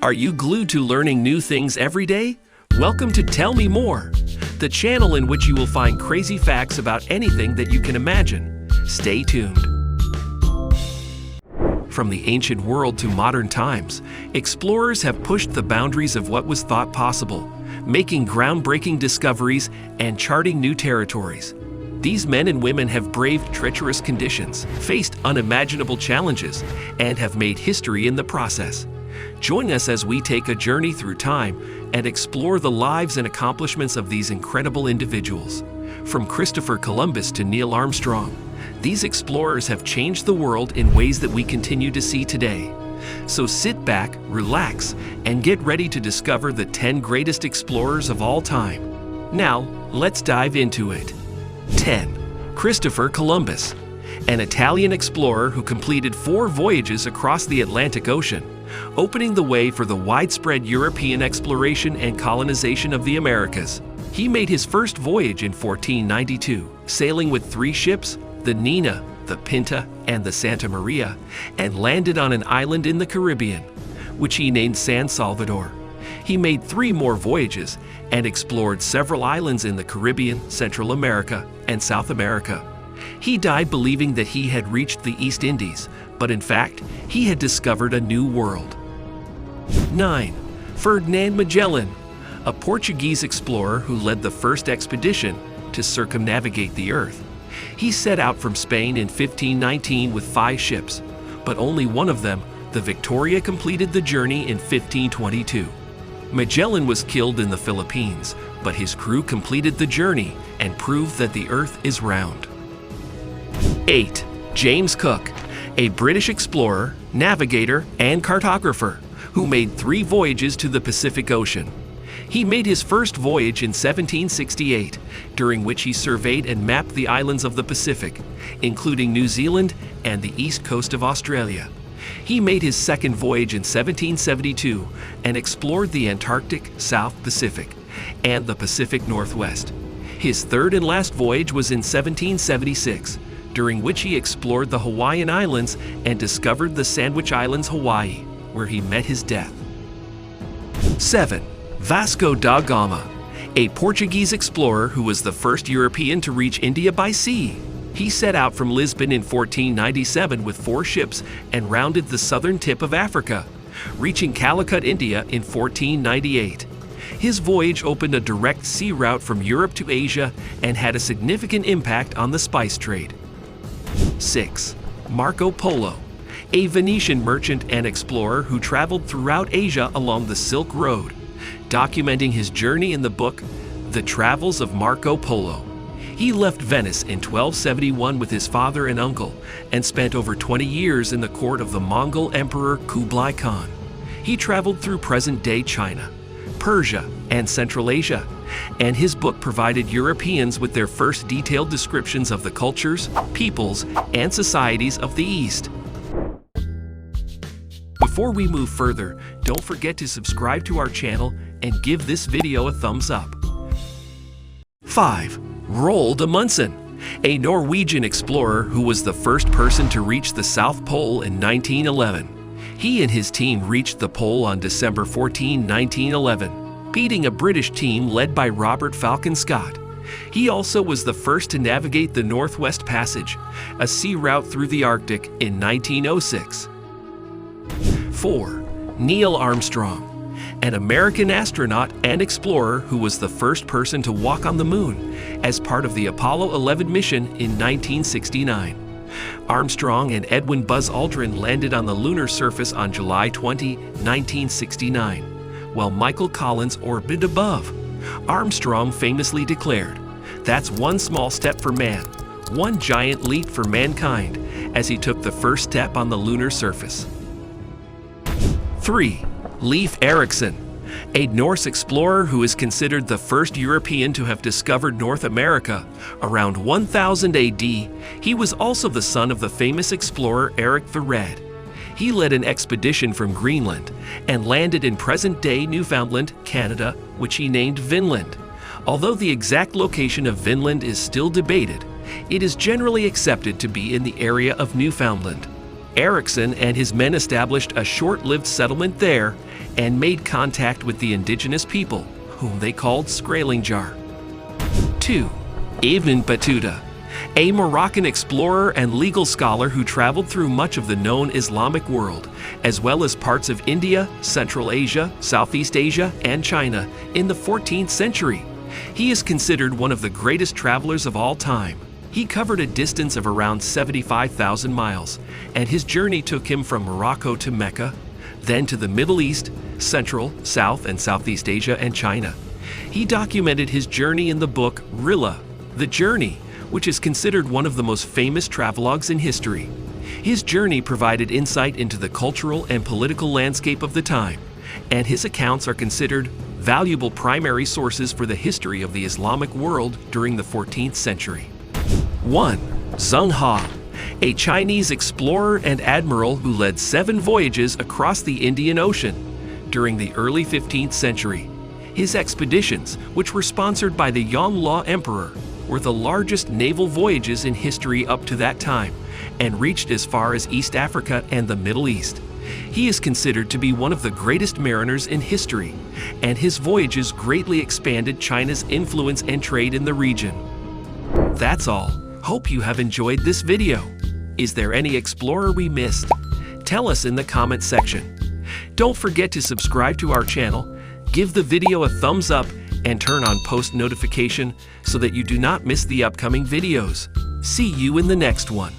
Are you glued to learning new things every day? Welcome to Tell Me More, the channel in which you will find crazy facts about anything that you can imagine. Stay tuned. From the ancient world to modern times, explorers have pushed the boundaries of what was thought possible, making groundbreaking discoveries and charting new territories. These men and women have braved treacherous conditions, faced unimaginable challenges, and have made history in the process. Join us as we take a journey through time and explore the lives and accomplishments of these incredible individuals. From Christopher Columbus to Neil Armstrong, these explorers have changed the world in ways that we continue to see today. So sit back, relax, and get ready to discover the 10 greatest explorers of all time. Now, let's dive into it. 10. Christopher Columbus, an Italian explorer who completed 4 voyages across the Atlantic Ocean, opening the way for the widespread European exploration and colonization of the Americas. He made his first voyage in 1492, sailing with 3 ships, the Nina, the Pinta, and the Santa Maria, and landed on an island in the Caribbean, which he named San Salvador. He made 3 more voyages and explored several islands in the Caribbean, Central America, and South America. He died believing that he had reached the East Indies, but in fact, he had discovered a new world. 9. Ferdinand Magellan, a Portuguese explorer who led the first expedition to circumnavigate the Earth. He set out from Spain in 1519 with 5 ships, but only one of them, the Victoria, completed the journey in 1522. Magellan was killed in the Philippines, but his crew completed the journey and proved that the Earth is round. 8. James Cook, a British explorer, navigator, and cartographer who made 3 voyages to the Pacific Ocean. He made his first voyage in 1768, during which he surveyed and mapped the islands of the Pacific, including New Zealand and the east coast of Australia. He made his second voyage in 1772 and explored the Antarctic, South Pacific, and the Pacific Northwest. His third and last voyage was in 1776, during which he explored the Hawaiian Islands and discovered the Sandwich Islands, Hawaii, where he met his death. 7. Vasco da Gama, a Portuguese explorer who was the first European to reach India by sea. He set out from Lisbon in 1497 with 4 ships and rounded the southern tip of Africa, reaching Calicut, India in 1498. His voyage opened a direct sea route from Europe to Asia and had a significant impact on the spice trade. 6. Marco Polo, a Venetian merchant and explorer who traveled throughout Asia along the Silk Road, documenting his journey in the book, The Travels of Marco Polo. He left Venice in 1271 with his father and uncle and spent over 20 years in the court of the Mongol Emperor Kublai Khan. He traveled through present-day China, Persia, and Central Asia, and his book provided Europeans with their first detailed descriptions of the cultures, peoples, and societies of the East. Before we move further, don't forget to subscribe to our channel and give this video a thumbs up. 5. Roald Amundsen, a Norwegian explorer who was the first person to reach the South Pole in 1911. He and his team reached the pole on December 14, 1911, beating a British team led by Robert Falcon Scott. He also was the first to navigate the Northwest Passage, a sea route through the Arctic, in 1906. 4. Neil Armstrong, an American astronaut and explorer who was the first person to walk on the moon as part of the Apollo 11 mission in 1969. Armstrong and Edwin Buzz Aldrin landed on the lunar surface on July 20, 1969, while Michael Collins orbited above. Armstrong famously declared, "That's one small step for man, one giant leap for mankind," as he took the first step on the lunar surface. 3. Leif Erikson, a Norse explorer who is considered the first European to have discovered North America around 1000 AD. He was also the son of the famous explorer Eric the Red. He led an expedition from Greenland and landed in present-day Newfoundland, Canada, which he named Vinland. Although the exact location of Vinland is still debated, it is generally accepted to be in the area of Newfoundland. Erikson and his men established a short-lived settlement there and made contact with the indigenous people, whom they called Skraelingar. 2. Ibn Battuta, a Moroccan explorer and legal scholar who traveled through much of the known Islamic world, as well as parts of India, Central Asia, Southeast Asia, and China in the 14th century. He is considered one of the greatest travelers of all time. He covered a distance of around 75,000 miles, and his journey took him from Morocco to Mecca, then to the Middle East, Central, South, and Southeast Asia, and China. He documented his journey in the book Rihla, The Journey, which is considered one of the most famous travelogues in history. His journey provided insight into the cultural and political landscape of the time, and his accounts are considered valuable primary sources for the history of the Islamic world during the 14th century. 1. Zheng He, a Chinese explorer and admiral who led 7 voyages across the Indian Ocean during the early 15th century. His expeditions, which were sponsored by the Yongle Emperor, were the largest naval voyages in history up to that time and reached as far as East Africa and the Middle East. He is considered to be one of the greatest mariners in history, and his voyages greatly expanded China's influence and trade in the region. That's all. Hope you have enjoyed this video. Is there any explorer we missed? Tell us in the comment section. Don't forget to subscribe to our channel, give the video a thumbs up, and turn on post notification so that you do not miss the upcoming videos. See you in the next one.